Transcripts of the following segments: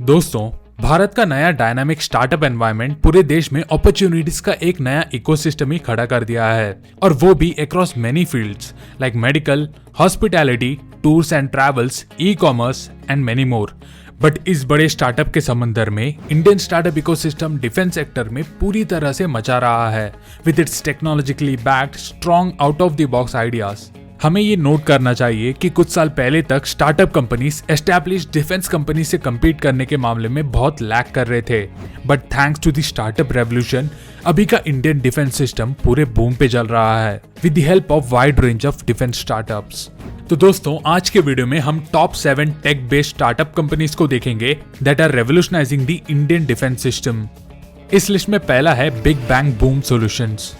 दोस्तों, भारत का नया डायनामिक स्टार्टअप एनवायरनमेंट पूरे देश में अपॉर्चुनिटीज का एक नया इकोसिस्टम ही खड़ा कर दिया है, और वो भी across many fields like medical, hospitality, tours and travels, e commerce and many more. But इस बड़े स्टार्टअप के समंदर में Indian startup ecosystem defence sector में पूरी तरह से मचा रहा है with its technologically backed strong out of the box ideas. हमें ये नोट करना चाहिए कि कुछ साल पहले तक startup companies established defence company से कम्पीट करने के मामले में बहुत लैक कर रहे थे, but thanks to the startup revolution अभी का इंडियन डिफेंस सिस्टम पूरे बूम पे चल रहा है with the help of wide range of defence startups. तो दोस्तों, आज के वीडियो में हम top 7 tech based startup companies को देखेंगे that are revolutionising the Indian defence system. इस लिस्ट में पहला है big bang boom solutions.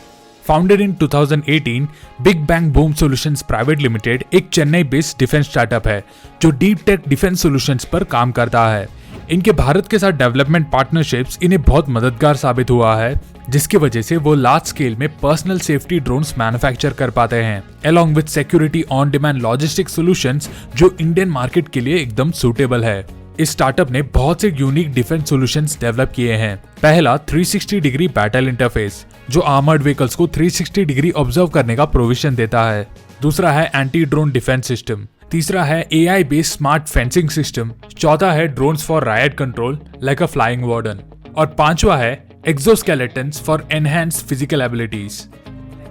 Founded in 2018, big bang boom solutions private limited एक चेन्नई बेस्ड डिफेंस स्टार्टअप है जो डीप टेक डिफेंस सॉल्यूशंस पर काम करता है। इनके भारत के साथ डेवलपमेंट पार्टनरशिप्स इन्हें बहुत मददगार साबित हुआ है, जिसकी वजह से वो लार्ज स्केल में पर्सनल सेफ्टी ड्रोन्स मैन्युफैक्चर कर पाते हैं along with security on demand logistic solutions जो इंडियन मार्केट के लिए एकदम सूटेबल है। इस स्टार्टअप ने बहुत से यूनिक डिफेंस सॉल्यूशंस डेवलप किए हैं। पहला 360 डिग्री बैटल इंटरफेस जो आर्मर्ड व्हीकल्स को 360 डिग्री ऑब्जर्व करने का प्रोविजन देता है। दूसरा है एंटी ड्रोन डिफेंस सिस्टम। तीसरा है AI based smart fencing system. चौथा है drones for riot control like a flying warden. और पांचवा है exoskeletons for enhanced physical abilities.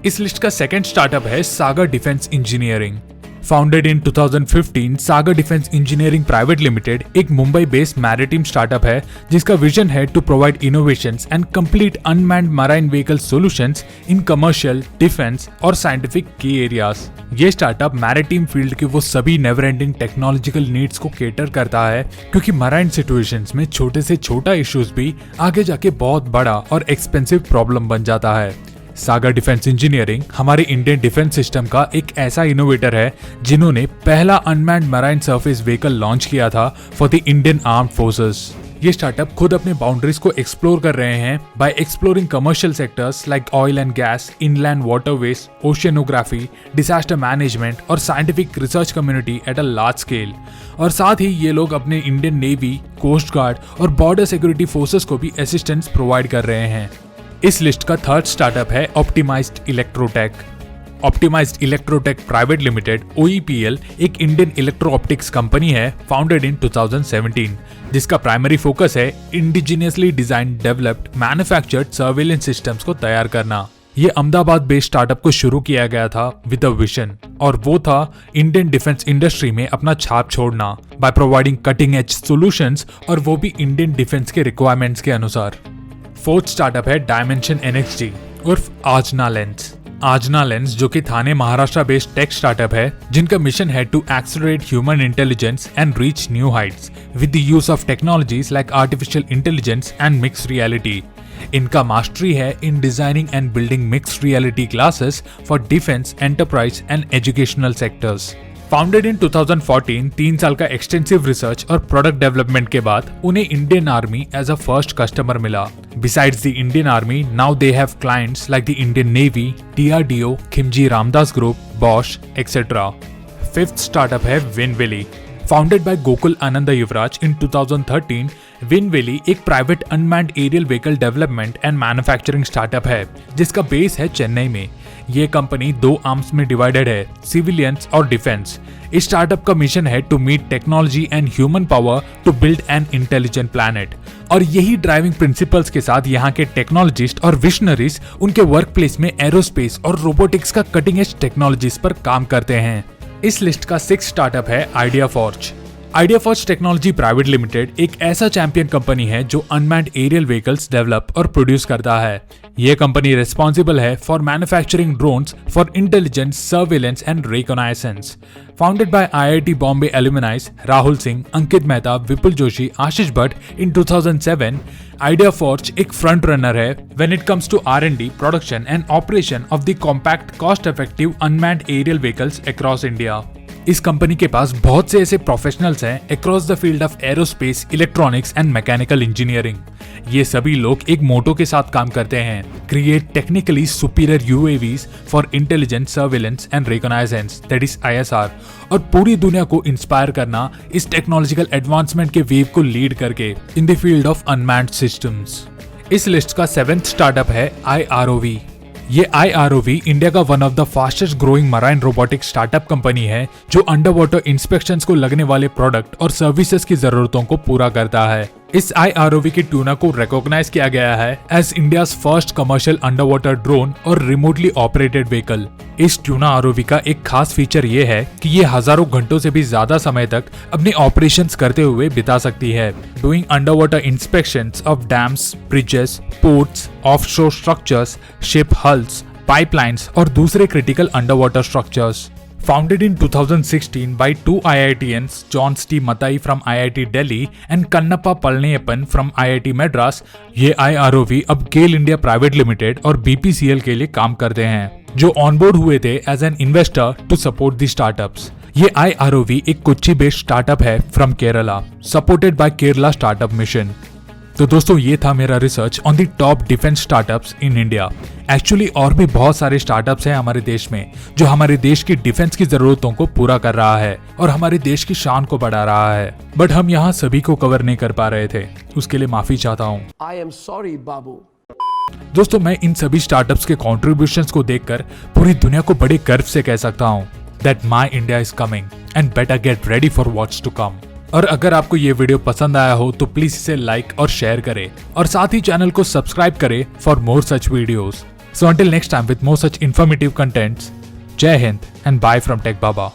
इस लिस्ट का सेकंड स्टार्टअप है Sagar defence engineering. Founded in 2015, Sagar defence engineering private limited एक मुंबई बेस्ड मैरिटाइम स्टार्टअप है जिसका विजन है to provide innovations and complete unmanned marine vehicle solutions in commercial, defence और scientific की areas. ये स्टार्टअप मैरिटाइम फील्ड के वो सभी नेवर एंडिंग टेक्नोलॉजिकल नीड्स को केटर करता है, क्योंकि मराइन सिचुएशंस में छोटे से छोटा इश्यूज भी आगे जाके बहुत बड़ा और एक्सपेंसिव प्रॉब्लम बन जाता है। सागर डिफेंस इंजीनियरिंग हमारे इंडियन डिफेंस सिस्टम का एक ऐसा इनोवेटर है जिन्होंने पहला unmanned marine surface vehicle launch किया था for the Indian armed forces. ये स्टार्टअप खुद अपने बाउंड्रीज को एक्सप्लोर कर रहे हैं by exploring commercial sectors like oil and gas, inland waterways, oceanography, disaster management और scientific research community at a large scale. और साथ ही ये लोग अपने इंडियन नेवी, कोस्ट गार्ड और बॉर्डर सिक्योरिटी फोर्सेस को भी असिस्टेंस प्रोवाइड कर रहे हैं। इस लिस्ट का थर्ड स्टार्टअप है optimised electrotech. Optimised electrotech private limited OEPL एक इंडियन इलेक्ट्रो ऑप्टिक्स कंपनी है फाउंडेड इन 2017, जिसका प्राइमरी फोकस है indigenously design, developed, manufactured surveillance systems को तैयार करना। ये अहमदाबाद बेस्ड स्टार्टअप को शुरू किया गया था विद अ विजन, और वो था इंडियन डिफेंस इंडस्ट्री में अपना छाप छोड़ना by providing cutting edge solutions, और वो भी इंडियन डिफेंस के रिक्वायरमेंट्स के अनुसार। फोर्थ स्टार्टअप है डायमेंशन NXG उर्फ आजना लेंस। आजना लेंस जो कि Thane Maharashtra based tech startup है जिनका मिशन है to accelerate human intelligence and reach new heights with the use of technologies like artificial intelligence and mixed reality. इनका मास्टरी है in designing and building mixed reality glasses for defence, enterprise and educational sectors. Founded in 2014, 3 साल का extensive research और product development के बाद उन्हें Indian army as a first customer मिला। Besides the Indian Army, now they have clients like the Indian Navy, DRDO, Khimji Ramdas Group, Bosch, etc. Fifth startup है Winveli. Founded by Gokul Ananda Yuvraj in 2013, Winveli एक private unmanned aerial vehicle development and manufacturing startup है जिसका base है चेन्नई में। ये company 2 arms में divided है, civilians और डिफेंस। इस स्टार्टअप का मिशन है to meet technology and human power to build an intelligent planet. और यही ड्राइविंग प्रिंसिपल्स के साथ यहाँ के टेक्नोलॉजिस्ट और विशनरीज उनके वर्क प्लेस में एरोस्पेस और रोबोटिक्स का कटिंग एज टेक्नोलॉजीज पर काम करते हैं। इस लिस्ट का 6 स्टार्टअप है idea forge. Idea forge technology private limited एक ऐसा चैंपियन कंपनी है जो अनमैन्ड एरियल व्हीकल्स डेवलप और प्रोड्यूस करता है। ये कंपनी रिस्पॉन्सिबल है for manufacturing drones for intelligence, surveillance and reconnaissance. Founded by IIT Bombay alumni Rahul Singh, Ankit Mehta, Vipul Joshi, Ashish Bhatt in 2007, idea forge एक फ्रंट रनर है when it comes to R&D, production and operation of the compact, cost effective unmanned aerial vehicles across India. इस company के पास बहुत से ऐसे professionals हैं across the field of aerospace, electronics and mechanical engineering. ये सभी लोग एक मोटो के साथ काम करते हैं, create technically superior UAVs for intelligent surveillance and reconnaissance, that is ISR, और पूरी दुनिया को इंस्पायर करना इस टेक्नोलॉजिकल एडवांसमेंट के वेव को लीड करके in the field of unmanned systems. इस लिस्ट का 7th स्टार्टअप है IROV। ये IROV इंडिया का one of the fastest growing marine robotic startup company है जो अंडर वाटर इंस्पेक्शंस को लगने वाले प्रोडक्ट और सर्विसेज की जरूरतों को पूरा करता है। इस IROV की ट्यूना को रिकॉग्नाइज किया गया है as India's first commercial underwater drone और रिमोटली ऑपरेटेड व्हीकल। इस ट्यूना ROV का एक खास फीचर ये है कि ये हजारों घंटों से भी ज्यादा समय तक अपने ऑपरेशंस करते हुए बिता सकती है, doing under water inspections of dams, bridges, ports, offshore structures, ship hulls, pipelines और दूसरे critical under water structures. Founded in 2016 by two IITians, John C. Matai from IIT Delhi and Kannappa Palniyappan from IIT Madras, ये IROV अब गेल India private limited और BPCL के लिए काम करते हैं, जो ऑनबोर्ड हुए थे as an investor to support the startups. ये IROV एक कोच्चि बेस्ड स्टार्टअप है from Kerala, supported by Kerala startup mission. तो दोस्तों ये था मेरा research on the top defence startups in India. Actually और भी बहुत सारे स्टार्टअप्स हैं हमारे देश में जो हमारे देश की डिफेंस की जरूरतों को पूरा कर रहा है और हमारे देश की शान को बढ़ा रहा है, बट हम यहाँ सभी को कवर नहीं कर पा रहे थे, उसके लिए माफी चाहता हूँ। I am sorry, बाबू। दोस्तों मैं इन सभी स्टार्टअप्स के कॉन्ट्रीब्यूशंस को देखकर पूरी दुनिया को बड़े गर्व से कह सकता हूँ that my India is coming and better get ready for what's to come. और अगर आपको ये वीडियो पसंद आया हो तो प्लीज इसे लाइक और शेयर करें और साथ ही चैनल को सब्सक्राइब करें for more such videos. So until next time with more such informative contents, जय हिंद and bye from Tech Baba.